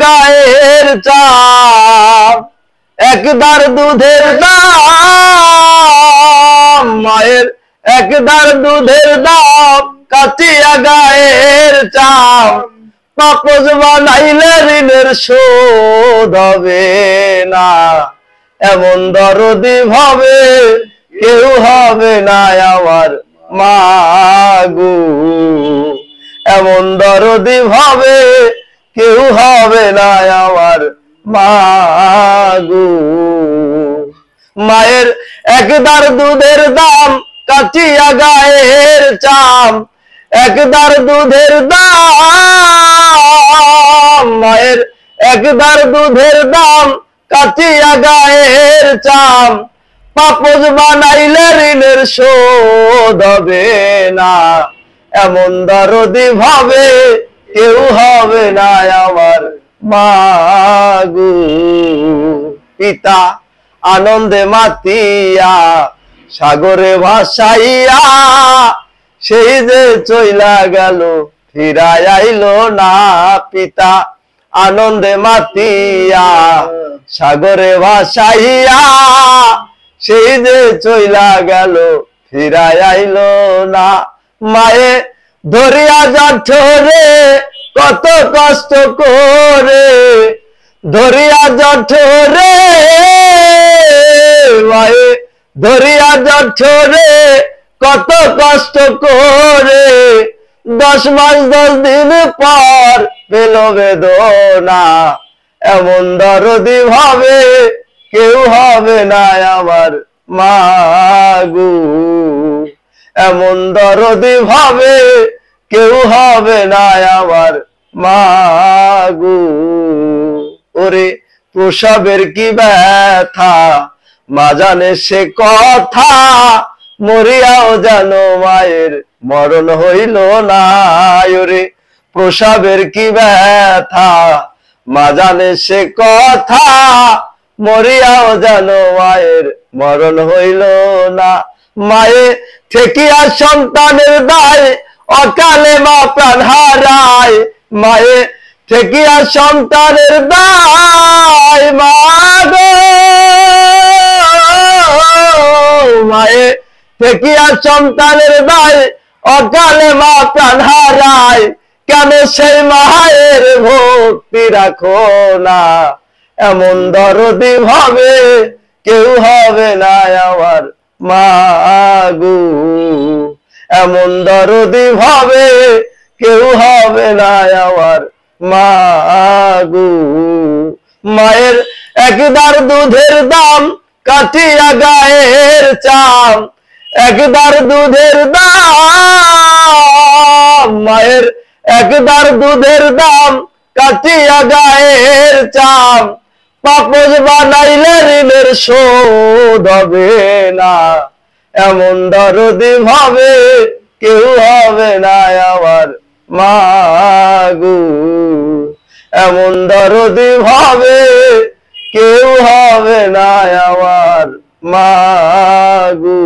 গায়ের চাপ একদার দুধের দাম মায়ের একদার দুধের দাম কাটিয়া গায়ের চাপ পাপস বানাইলে ঋণের শোধ হবে না এমন দরদি ভাবে কেউ হবে না আমার মাগো এমন দরদি ভাবে কেউ হবে না আমার মাগো মায়ের একদার দুধের দাম কাটিয়া গায়ের চাম একদার দুধের দাম মায়ের একদার দুধের দাম কাটিয়া গায়ের চাম পাপস বানাইলে ঋণের শোধ হবে না এমন দরদি ভাবে কেউ হবে না আমার মাগো পিতা আনন্দে মাতিয়া সাগরে ভাসাইয়া সেই যে চইলা গেল ফিরাই আইলো না পিতা আনন্দে মাতিয়া সাগরে ভাসাইয়া সেই যে চইলা গেল ফিরাই আইলো না মায়ে ধরিয়া জঠরে কত কষ্ট করে ধরিয়া জঠরে মায়ে ধরিয়া জঠরে কত কষ্ট করে 10 মাস 10 দিন পর পেল বেদনা এমন দরদি ভাবে কেউ হবে না আমার মাগো এমন দরদি ভাবে কেউ হবে না আমার মাগো ওরে প্রসবের কি ব্যথা মা জানে সে কথা মরিয়াও জানো মায়ের মরণ হইল না ওরে প্রসবের কি ব্যথা মা জানে সে কথা মরিয়াও জানো মায়ের মরণ হইল না মায়ে ঠেকিয়া সন্তানের দায় অকালে মা প্রাণ হারায় মায়ে ঠেকিয়া সন্তানের দায় মাগো মায়ে ঠেকিয়া সন্তানের দায় অকালে মা প্রাণ হারায় কেন সেই মায়ের ভক্তি রাখো না এমন দরদি ভাবে কেউ হবে না আমার মাগো এমন দরদি ভাবে কেউ হবে না আমার মাগো মায়ের একদার দুধের দাম কাটিয়া গায়ের চাম একদার দুধের দাম মায়ের একদার দুধের দাম কাটিয়া গায়ের চাম পাপস বানাইলে ঋণের শোধ হবে না এমন দরদি ভাবে কেউ হবে না আমার মাগো এমন দরদি ভাবে কেউ হবে না আমার মাগো।